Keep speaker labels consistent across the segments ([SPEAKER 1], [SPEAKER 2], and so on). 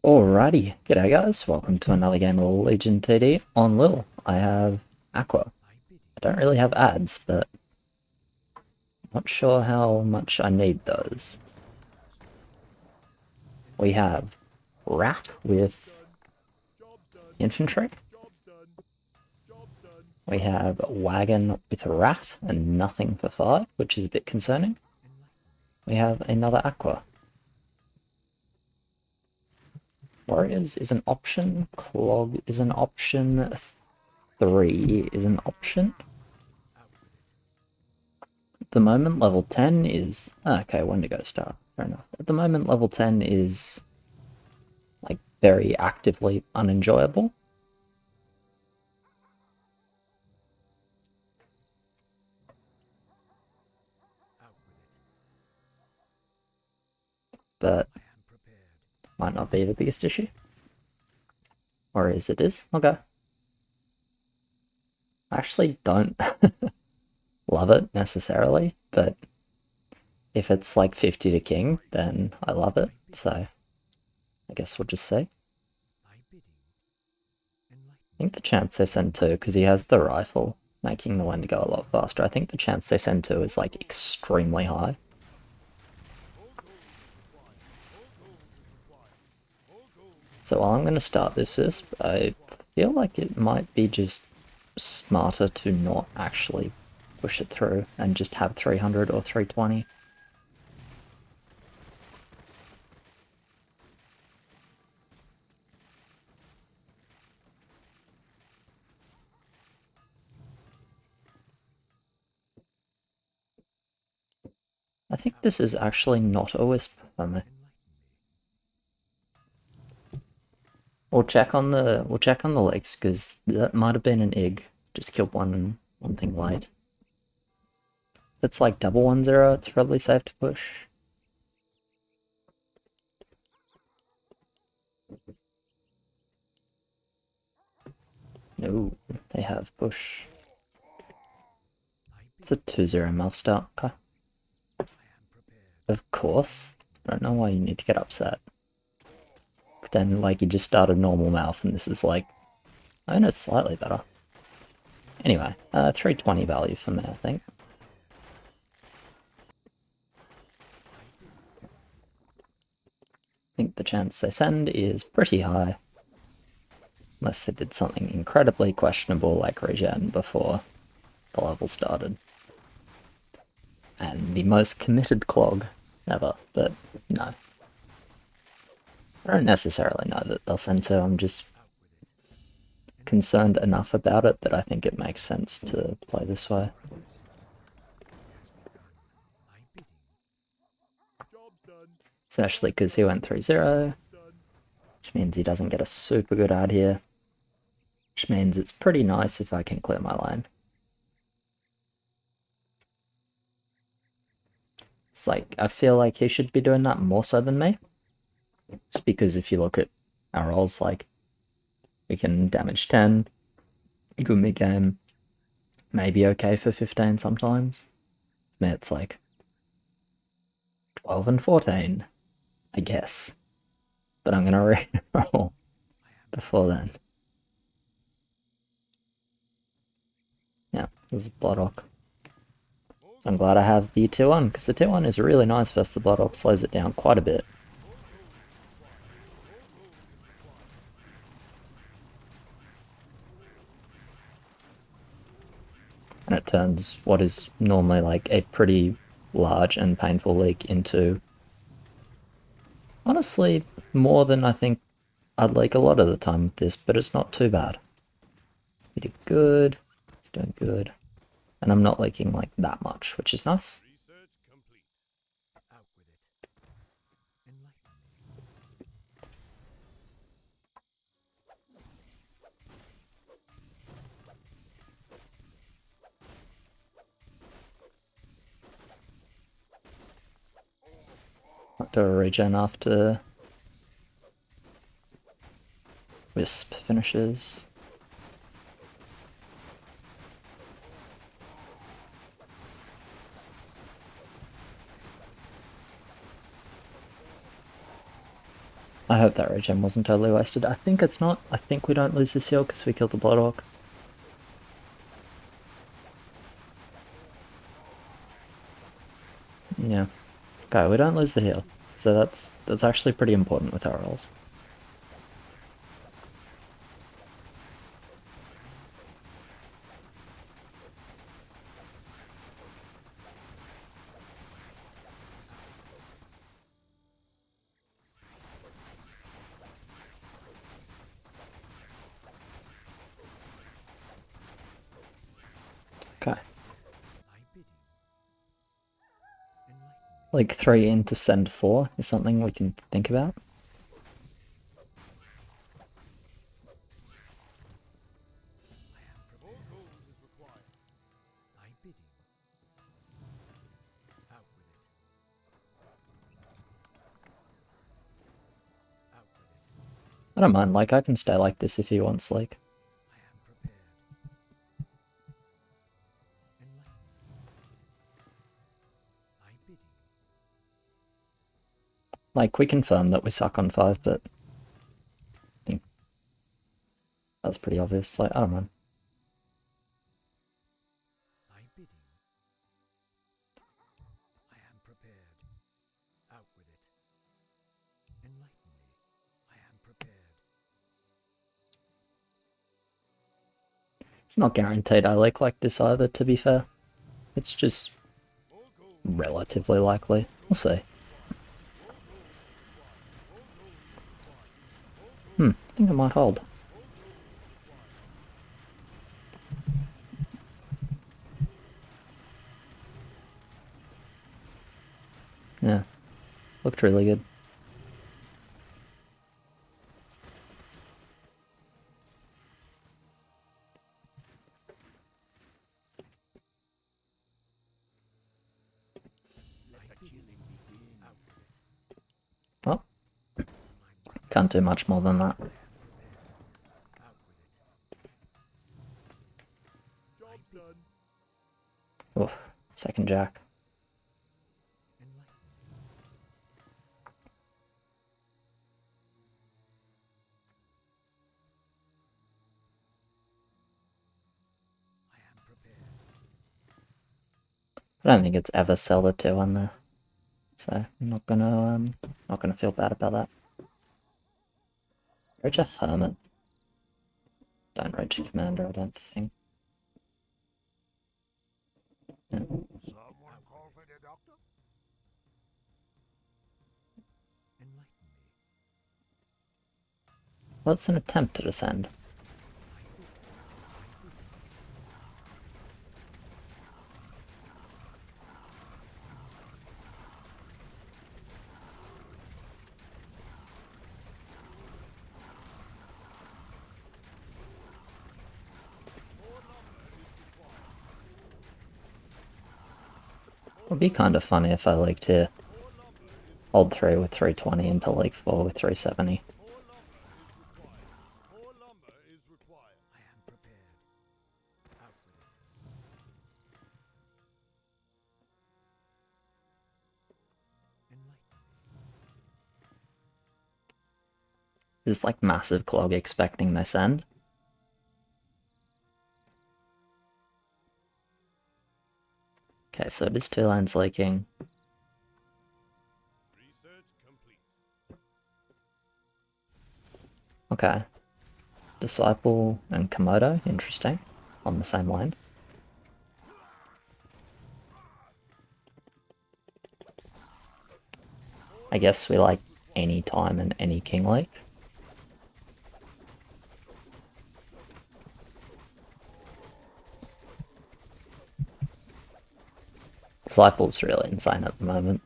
[SPEAKER 1] Alrighty, g'day guys, welcome to another game of Legion TD on LIHL. I have Aqua. I don't really have ads, but not sure how much I need those. We have Rat with Infantry. We have Wagon with Rat and nothing for 5, which is a bit concerning. We have another Aqua. Warriors is an option, Clog is an option, 3 is an option. At the moment, level 10 is... okay, Wendigo start. Fair enough. At the moment, level 10 is, like, very actively unenjoyable. But might not be the biggest issue. Or is it is? Okay. I actually don't love it necessarily, but if it's like 50 to king, then I love it. So I guess we'll just see. I think the chance they send 2, because he has the rifle, making the Wendigo a lot faster. I think the chance they send 2 is like extremely high. So while I'm going to start this wisp, I feel like it might be just smarter to not actually push it through and just have 300 or 320. I think this is actually not a wisp for me. We'll check on the legs, because that might have been an egg. Just killed one thing late. If it's like double 1-0, it's probably safe to push. No, they have push. It's a 2-0 mouth start. Okay. Of course. I don't know why you need to get upset. Pretend like you just started normal mouth and this is like, I know it's slightly better. Anyway, 320 value for me, I think. I think the chance they send is pretty high. Unless they did something incredibly questionable like regen before the level started. And the most committed Clog ever, but no. I don't necessarily know that they'll send 2, I'm just concerned enough about it that I think it makes sense to play this way. Especially because he went 3-0, which means he doesn't get a super good ad here, which means it's pretty nice if I can clear my lane. It's like, I feel like he should be doing that more so than me, just because if you look at our rolls, like, we can damage 10, good mid-game, maybe okay for 15 sometimes. Me, it's like 12 and 14, I guess. But I'm gonna re-roll before then. Yeah, there's a Bloodhawk. So I'm glad I have the 2-1, because the 2-1 is really nice versus the Bloodhawk, slows it down quite a bit. And it turns what is normally like a pretty large and painful leak into, honestly, more than I think I'd like a lot of the time with this, but it's not too bad. He did good, he's doing good. And I'm not leaking like that much, which is nice. Might do a regen after Wisp finishes. I hope that regen wasn't totally wasted. I think it's not. I think we don't lose this heal because we killed the Bloodhawk. Yeah. Okay, we don't lose the heal. So that's actually pretty important with our rolls. Okay. Like 3 into send 4 is something we can think about. I don't mind, like, I can stay like this if he wants, like. Like, we confirm that we suck on 5, but I think that's pretty obvious. Like, I don't mind. It's not guaranteed I like this either, to be fair. It's just relatively likely. We'll see. I think I might hold. Yeah. Looked really good. Well, can't do much more than that. Oof. Second jack. I don't think it's ever sell the 2 on there. So I'm not gonna feel bad about that. Rage a Hermit. Don't rage a Commander, I don't think. Yeah. Well, it's an attempt to descend. It'd be kind of funny if I like to hold 3 with 320 into like 4 with 370. This like massive Clog expecting this end. Okay, so it is 2 lands leaking. Okay. Disciple and Komodo, interesting. On the same lane. I guess we like any time and any King Lake. Disciple's really insane at the moment.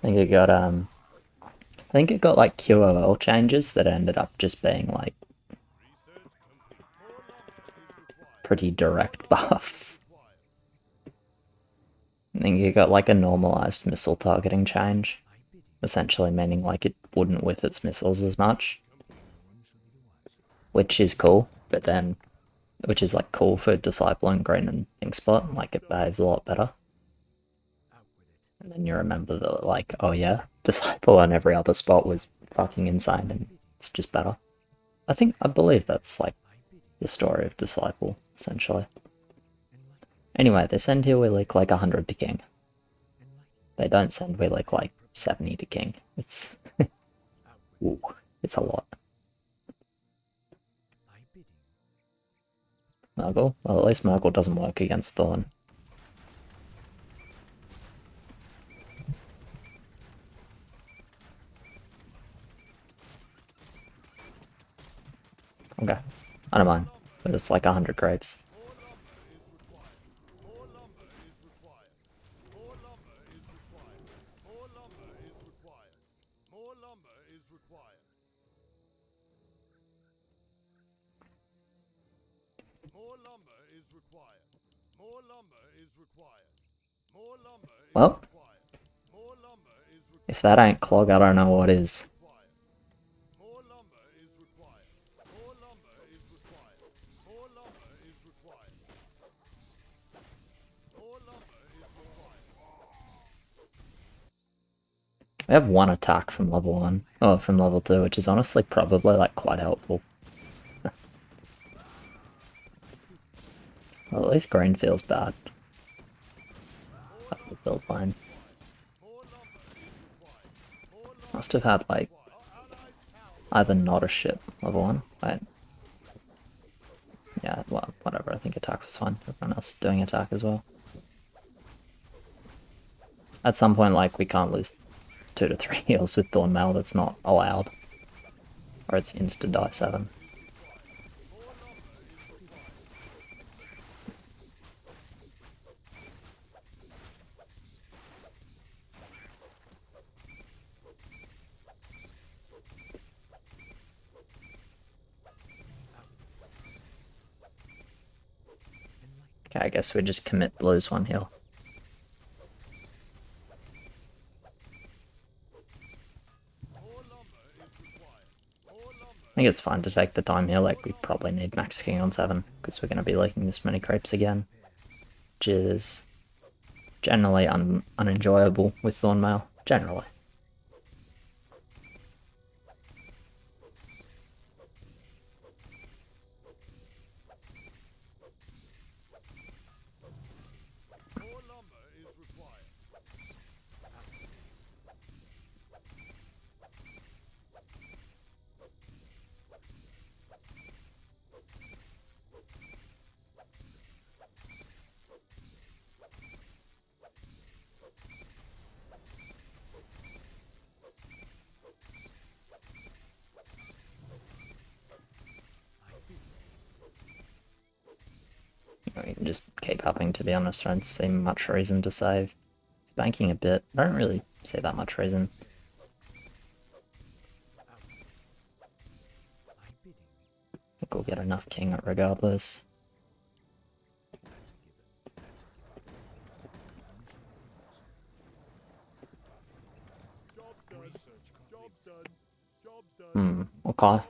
[SPEAKER 1] I think it got like QOL changes that ended up just being like pretty direct buffs. I think it got like a normalized missile targeting change, essentially meaning like it wouldn't whiff its missiles as much, which is cool, but then which is like cool for Disciple and Green and Pink Spot. Like it behaves a lot better. And then you remember that, like, oh yeah, Disciple on every other spot was fucking insane, and it's just better. I believe that's like the story of Disciple, essentially. Anyway, they send here we leak like 100 to King. They don't send we leak like 70 to King. It's ooh, it's a lot. Murgle? Well, at least Murgle doesn't work against Thorn. Okay, I don't mind, but it's like 100 grapes. Well, if that ain't Clog, I don't know what is. We have one attack from level 1, or from level 2, which is honestly probably like quite helpful. Well, at least Green feels bad. The build line. Must have had like either not a ship level 1. Wait. Yeah, well, whatever, I think attack was fine. Everyone else doing attack as well. At some point, like, we can't lose 2 to 3 heals with Thorn Mail, that's not allowed. Or it's insta die 7. Okay, I guess we just commit lose 1 heal. I think it's fine to take the time here, like we probably need max king on 7, because we're going to be leaking this many creeps again, which is generally unenjoyable with Thorn Mail, generally. We can just keep upping, to be honest. I don't see much reason to save. It's banking a bit. I don't really see that much reason. I think we'll get enough king regardless. Okay.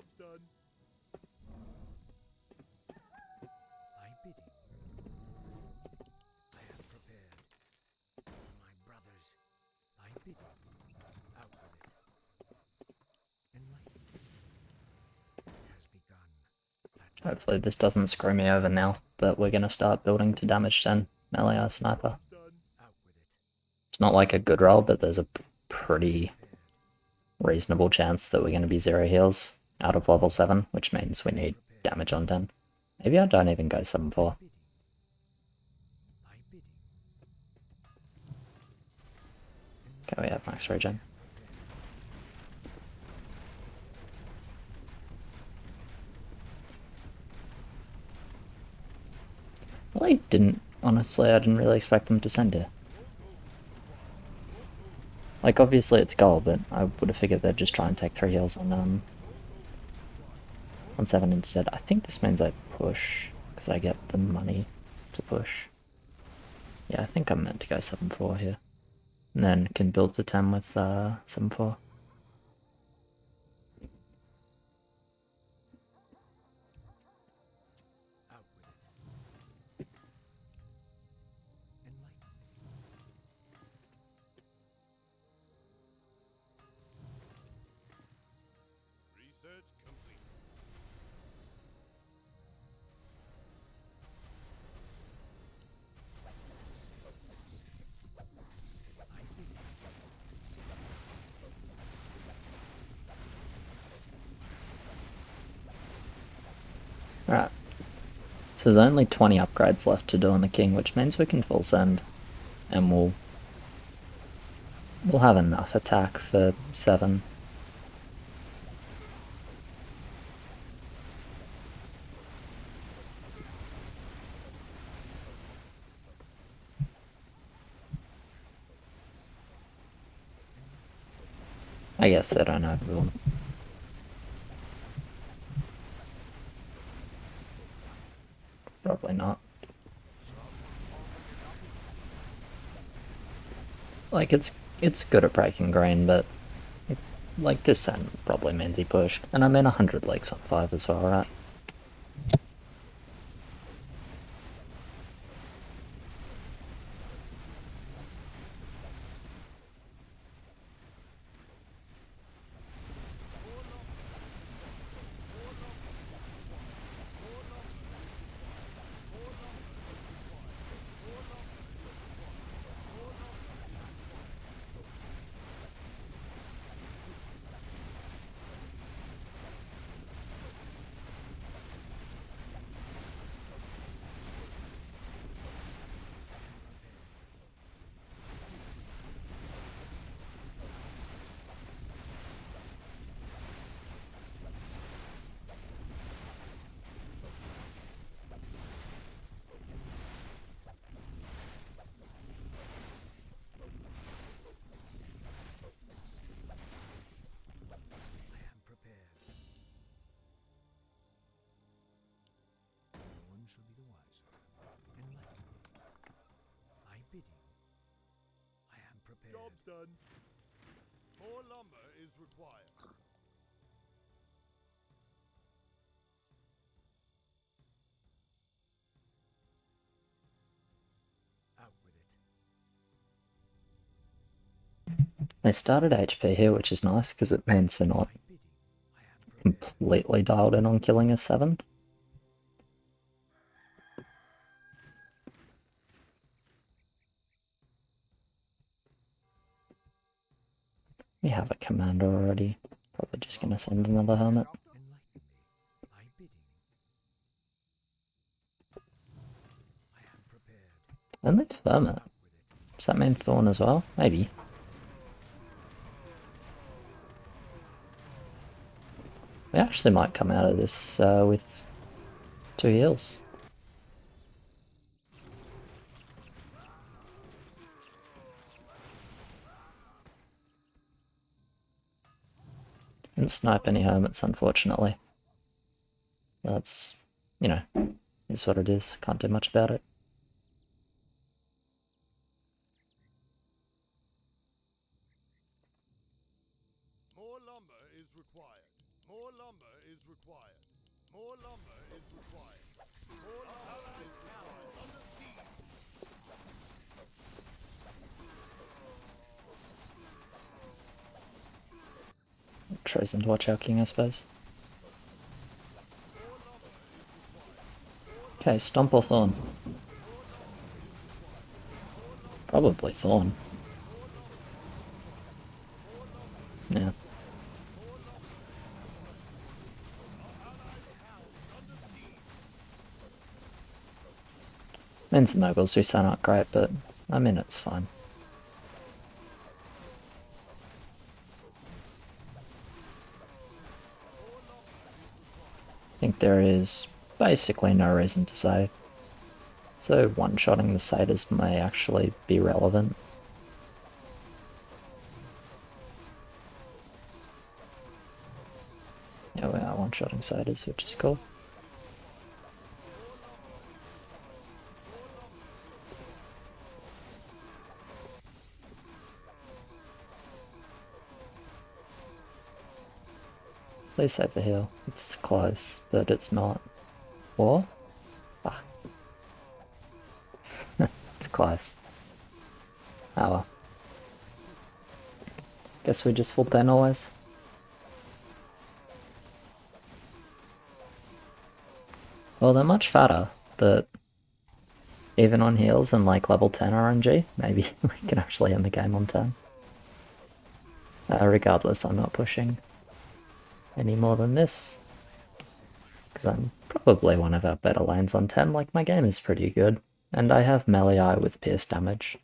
[SPEAKER 1] Hopefully this doesn't screw me over now, but we're gonna start building to damage 10 melee sniper. It's not like a good roll, but there's a pretty reasonable chance that we're gonna be 0 heals out of level 7, which means we need damage on 10. Maybe I don't even go 7-4. Okay, we have max regen. Well, I didn't, honestly, I didn't really expect them to send it. Like, obviously it's gold, but I would have figured they'd just try and take 3 heals on 7 instead. I think this means I push, because I get the money to push. Yeah, I think I'm meant to go 7-4 here. And then can build the 10 with 7-4. So there's only 20 upgrades left to do on the king, which means we can full send, and we'll have enough attack for 7. I guess they don't overbuild. Probably not. Like, it's good at breaking green, but like descent probably means he pushed. And I mean 100 leaks on 5 as well, right?
[SPEAKER 2] Job's done. More lumber is required. Out with it.
[SPEAKER 1] They started HP here, which is nice because it means they're not completely dialed in on killing a 7. We have a commander already. Probably just gonna send another hermit. Only Ferment. Does that mean Thorn as well? Maybe. We actually might come out of this with 2 heals. Didn't snipe any hermits, unfortunately. That's, you know, is what it is. Can't do much about it.
[SPEAKER 2] More lumber is required. More lumber is required. More lumber is required. More lumber is required. Under siege.
[SPEAKER 1] Chosen to watch our king, I suppose. Okay, Stomp or Thorn? Probably Thorn. Yeah. Means the moguls do sound not great, but I mean it's fine. I think there is basically no reason to save. So one-shotting the satyrs may actually be relevant. Yeah, we are one-shotting satyrs, which is cool. Please save the heal. It's close, but it's not. War? Ah. It's close. Oh well. Guess we just full 10 always. Well, they're much fatter, but even on heals and like level 10 RNG, maybe we can actually end the game on 10. Regardless, I'm not pushing any more than this, because I'm Probably one of our better lanes on 10, like my game is pretty good. And I have melee with pierce damage.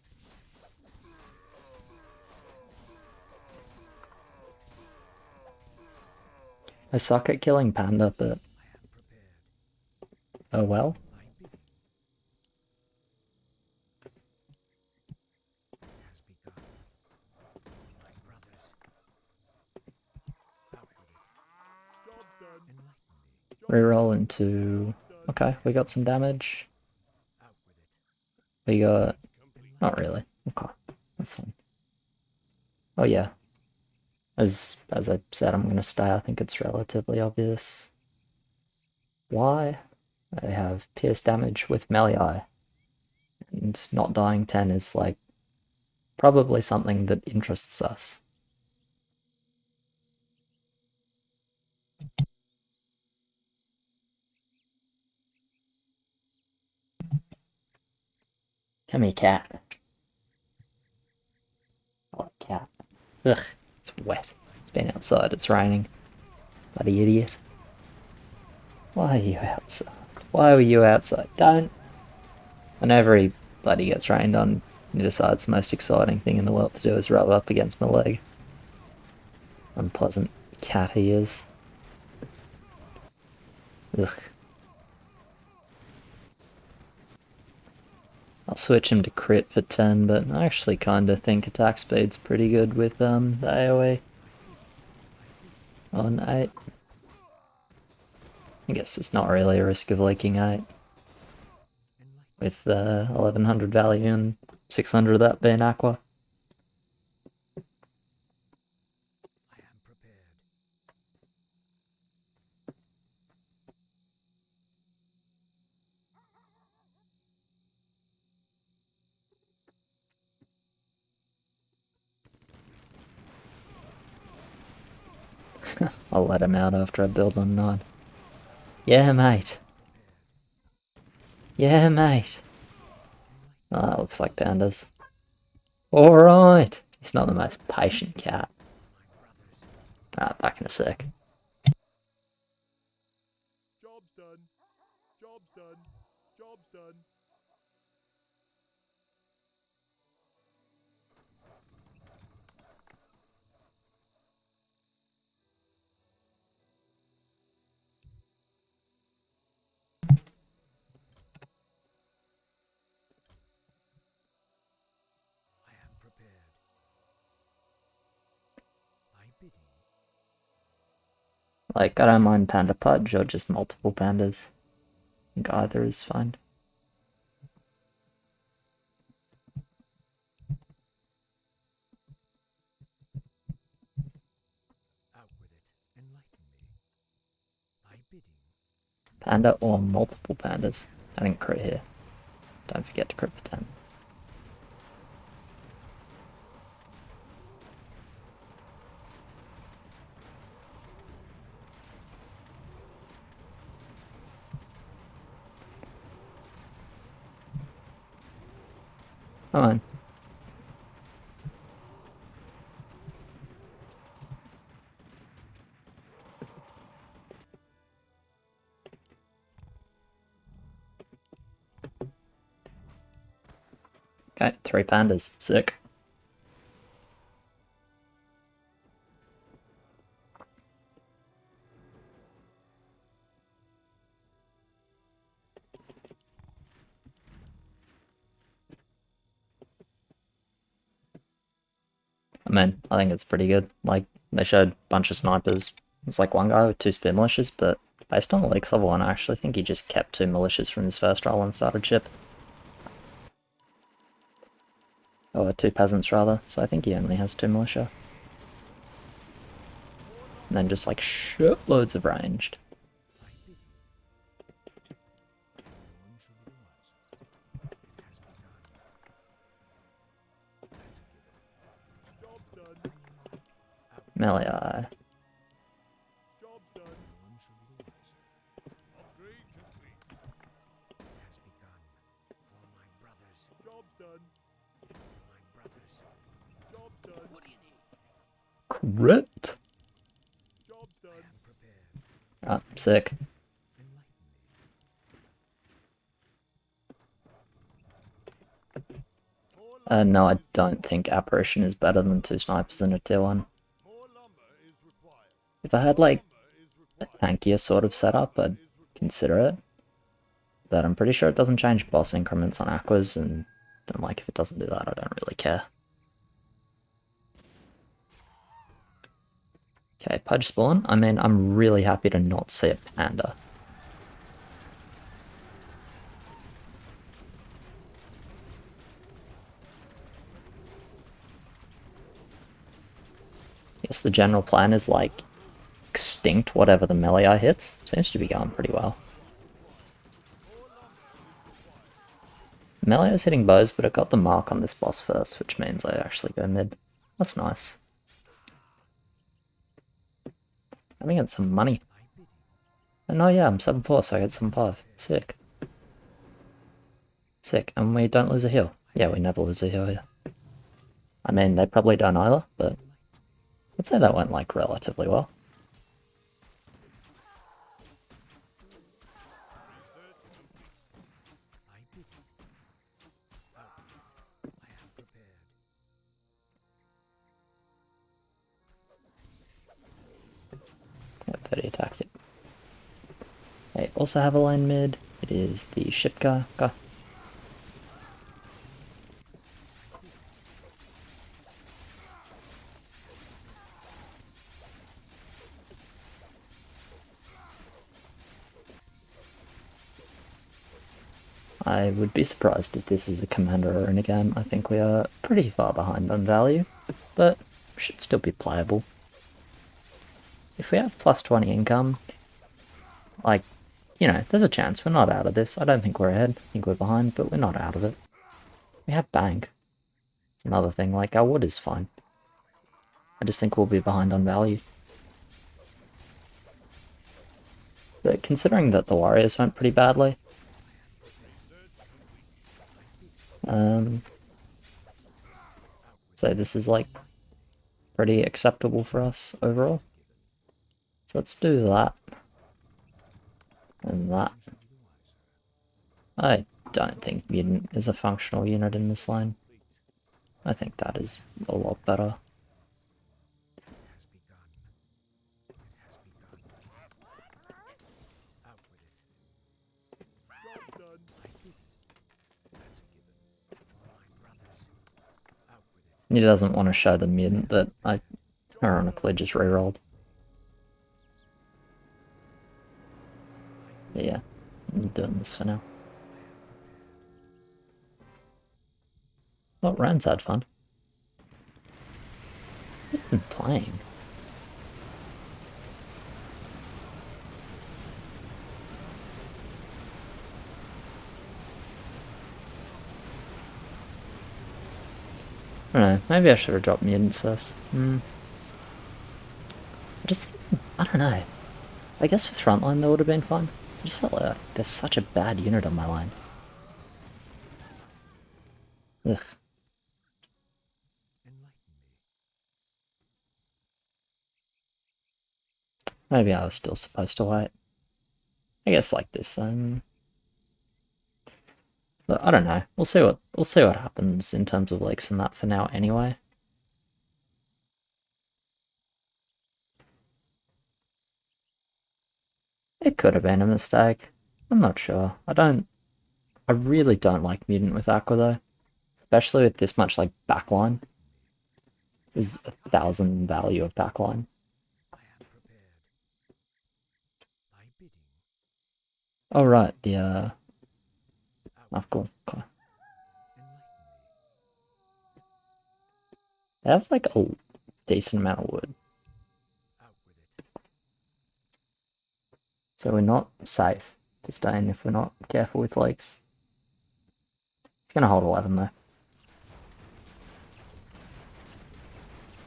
[SPEAKER 1] I suck at killing Panda, but oh well. Reroll into... Okay, we got some damage. We got... Not really. Okay, that's fine. Oh yeah. As I said, I'm gonna stay. I think it's relatively obvious. Why? I have pierce damage with melee. And not dying 10 is like probably something that interests us. Come here, cat. I like cat. Ugh, it's wet. It's been outside, it's raining. Bloody idiot. Why are you outside? Why were you outside? Don't. Whenever he bloody gets rained on, he decides the most exciting thing in the world to do is rub up against my leg. Unpleasant cat he is. Ugh. I'll switch him to crit for 10, but I actually kinda think attack speed's pretty good with the AoE on 8. I guess it's not really a risk of leaking 8. With 1100 value and 600 of that being aqua. I'll let him out after I build on 9. Yeah, mate. Yeah, mate. Oh, that looks like pandas. Alright. He's not the most patient cat. Alright, back in a sec.
[SPEAKER 2] Job's done. Job's done. Job's done.
[SPEAKER 1] Like, I don't mind panda pudge or just multiple pandas. I think either is fine. Panda or multiple pandas. I didn't crit here. Don't forget to crit for 10. Come on. Okay, 3 pandas. Sick. I mean, I think it's pretty good. Like, they showed a bunch of snipers. It's like one guy with 2 spear militias, but based on the leaks level 1, I actually think he just kept 2 militias from his first roll and started chip. Or 2 peasants, rather, so I think he only has 2 militia. And then just like shitloads of ranged. Melee eye.
[SPEAKER 2] Job's done. Upgrade complete. Job's done. Job's done. What do you need?
[SPEAKER 1] Crit!
[SPEAKER 2] Job's done.
[SPEAKER 1] Ah, sick. No, I don't think Apparition is better than 2 snipers in a tier 1.
[SPEAKER 2] More lumber is required.
[SPEAKER 1] If I had,
[SPEAKER 2] More
[SPEAKER 1] like,
[SPEAKER 2] lumber is
[SPEAKER 1] a
[SPEAKER 2] required.
[SPEAKER 1] tankier sort of setup, I'd consider it. But I'm pretty sure it doesn't change boss increments on Aquas, and like, if it doesn't do that, I don't really care. Okay, Pudge spawn. I mean, I'm really happy to not see a panda. I guess the general plan is, like, extinct whatever the melee eye hits. Seems to be going pretty well. Melee is hitting bows, but it got the mark on this boss first, which means I actually go mid. That's nice. Let me get some money. Oh no, yeah, I'm 7-4, so I get 7-5. Sick. Sick. And we don't lose a heal. Yeah, we never lose a heal here. I mean, they probably don't either, but I'd say that went, like, relatively well. Yeah, 30 attack hit. They also have a line mid. It is the ship guy. I would be surprised if this is a commander or in a game. I think we are pretty far behind on value, but should still be playable. If we have plus 20 income, like, you know, there's a chance we're not out of this. I don't think we're ahead. I think we're behind, but we're not out of it. We have bank. It's another thing, like, our wood is fine. I just think we'll be behind on value. But considering that the Warriors went pretty badly, so this is, like, pretty acceptable for us overall. So let's do that. And that. I don't think mutant is a functional unit in this line. I think that is a lot better. He doesn't want to show the mutant that I ironically just rerolled. But yeah, I'm doing this for now. Well, Rand's had fun. What have you been playing? I don't know, maybe I should have dropped mutants first. I don't know. I guess with frontline that would have been fun. I just felt like there's such a bad unit on my line. Ugh. Maybe I was still supposed to wait. I guess like this, but I don't know. We'll see what happens in terms of lakes and that for now anyway. It could have been a mistake. I'm not sure. I really don't like Mutant with Aqua though. Especially with this much like backline. There's 1,000 value of backline. Oh right, the oh, cool. They have like a decent amount of wood. So we're not safe. 15 if we're not careful with lakes. It's gonna hold 11 though.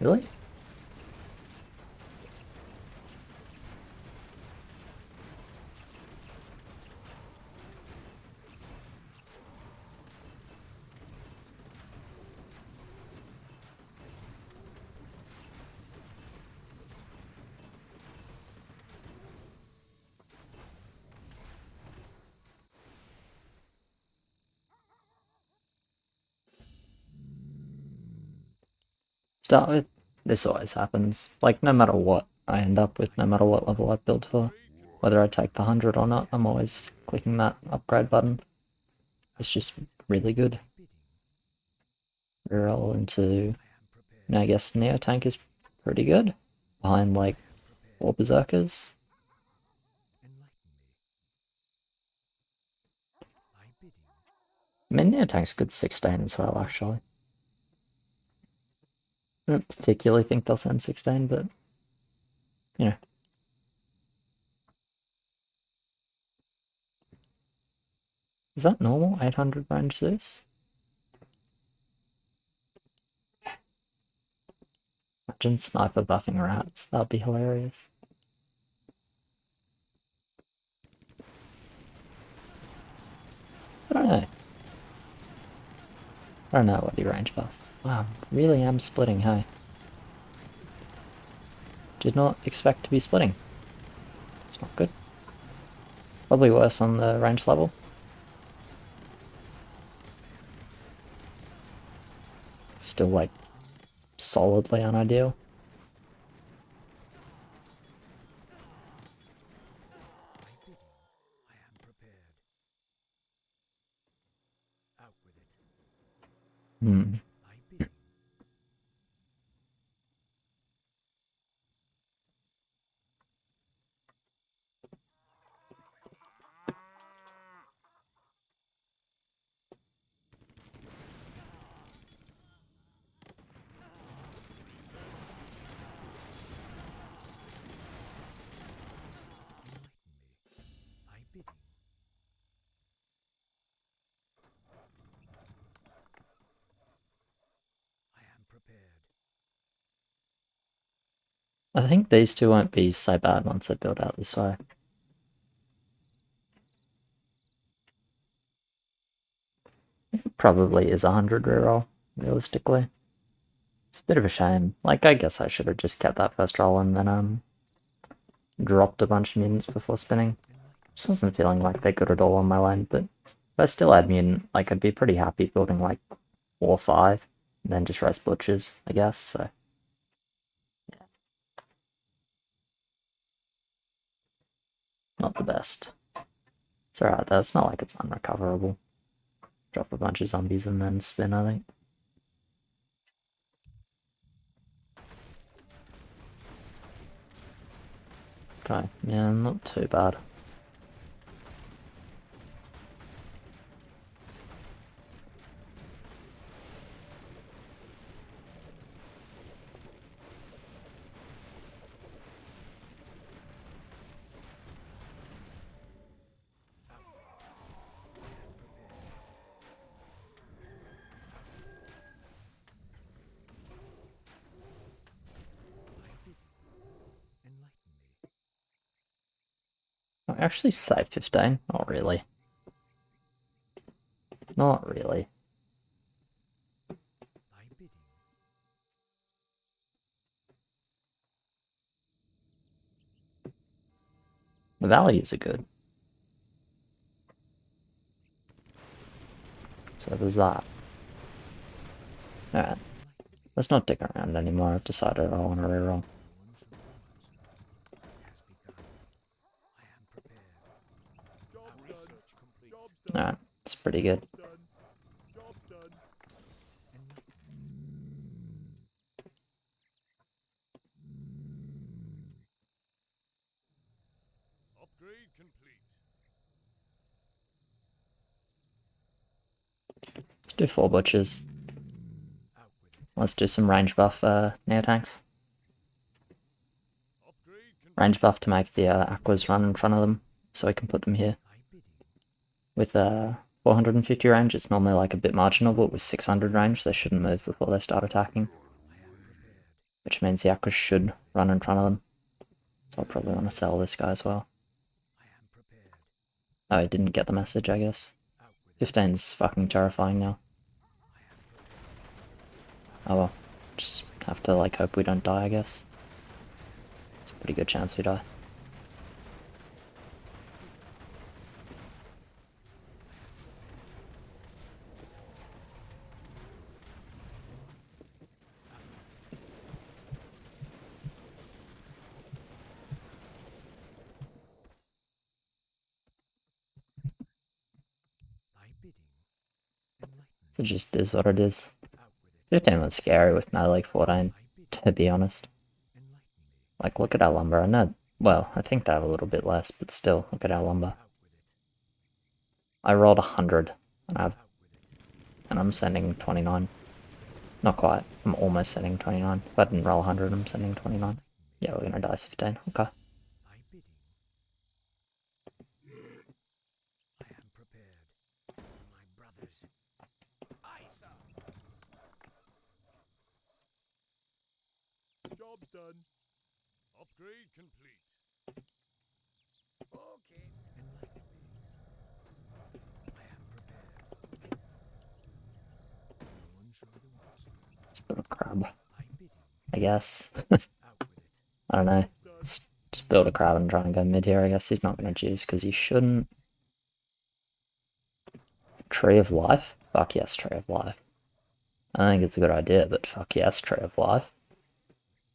[SPEAKER 1] Really? Start with. This always happens. Like, no matter what I end up with, no matter what level I build for, whether I take the 100 or not, I'm always clicking that upgrade button. It's just really good. Reroll into. And I guess Neo Tank is pretty good. Behind, like, 4 Berserkers. I mean, Neo Tank's good 16 as well, actually. I don't particularly think they'll send 16, but, you know. Is that normal? 800 range this? Imagine sniper buffing rats. That'd be hilarious. I don't know. I don't know what he range buffs. Wow, really am splitting, hey? Did not expect to be splitting. It's not good. Probably worse on the range level. Still, like, solidly unideal. Hmm. I think these two won't be so bad once I build out this way. It probably is 100 reroll, realistically. It's a bit of a shame. Like, I guess I should have just kept that first roll and then, dropped a bunch of mutants before spinning. Just wasn't feeling like they're good at all on my lane, but if I still had mutant, like, I'd be pretty happy building, like, 4 or 5, and then just race butchers, I guess, so. Yeah. Not the best. It's alright though, it's not like it's unrecoverable. Drop a bunch of zombies and then spin, I think. Okay, yeah, not too bad. I actually save 15? Not really. Not really. The values are good. So there's that. Alright. Let's not dick around anymore. I've decided I want to reroll. Alright, it's pretty good.
[SPEAKER 2] Upgrade complete.
[SPEAKER 1] Let's do 4 butchers. Let's do some range buff Neotanks. Range buff to make the Aquas run in front of them, so we can put them here. With 450 range, it's normally like a bit marginal, but with 600 range, they shouldn't move before they start attacking. Which means the Aquas should run in front of them. So I'll probably want to sell this guy as well. Oh, I didn't get the message, I guess. 15's fucking terrifying now. Oh well. Just have to like hope we don't die, I guess. It's a pretty good chance we die. So it just is what it is. 15 was scary with no League 14, to be honest. Like, look at our lumber. I know, well, I think they have a little bit less, but still, look at our lumber. I rolled 100, and I'm sending 29. Not quite. I'm almost sending 29. If I didn't roll 100, I'm sending 29. Yeah, we're gonna die 15. Okay.
[SPEAKER 2] Job's done. Upgrade complete. Okay.
[SPEAKER 1] Let's build a crab. I guess. I don't know. Just build a crab and try and go mid here. I guess he's not gonna juice because he shouldn't. Tree of Life? Fuck yes, Tree of Life. I think it's a good idea, but fuck yes, Tree of Life.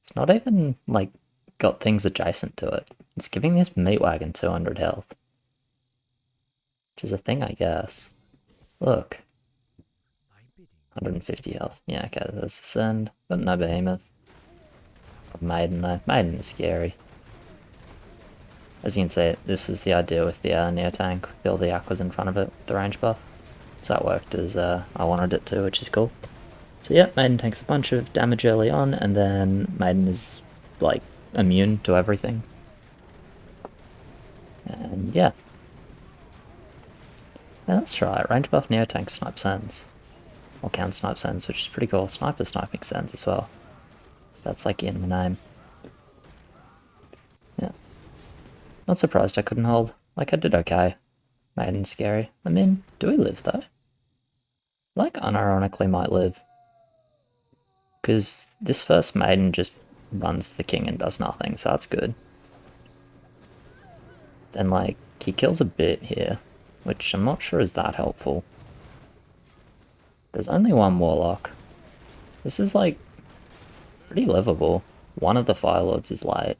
[SPEAKER 1] It's not even, like, got things adjacent to it. It's giving this meat wagon 200 health. Which is a thing, I guess. Look. 150 health. Yeah, okay, there's a send, but no behemoth. Maiden though. Maiden is scary. As you can see, this was the idea with the Neo tank. Build the aquas in front of it with the range buff. So that worked as I wanted it to, which is cool. So yeah, Maiden takes a bunch of damage early on, and then Maiden is, like, immune to everything. And yeah. Let's try it. Range buff Neo tank snipe sends. Or can snipe sends, which is pretty cool. Sniper sniping sends as well. That's like in the name. Yeah. Not surprised I couldn't hold. Like, I did okay. Maiden's scary. I mean, do we live though? Like, unironically might live. Because this first Maiden just runs the king and does nothing, so that's good. Then, like, he kills a bit here, which I'm not sure is that helpful. There's only one Warlock. This is, like, pretty livable. One of the Fire Lords is late.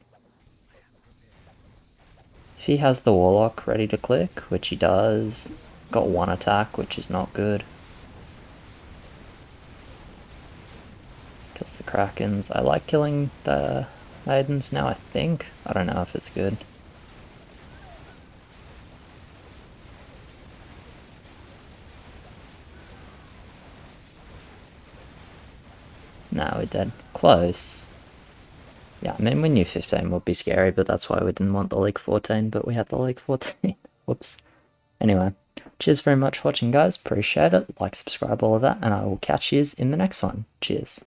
[SPEAKER 1] If he has the Warlock ready to click, which he does, got one attack, which is not good. Kills the Krakens. I like killing the Maidens now, I think. I don't know if it's good. No, we're dead. Close. Yeah, I mean, we knew 15 would be scary, but that's why we didn't want the League 14, but we had the League 14. Whoops. Anyway, cheers very much for watching, guys. Appreciate it. Like, subscribe, all of that, and I will catch you in the next one. Cheers.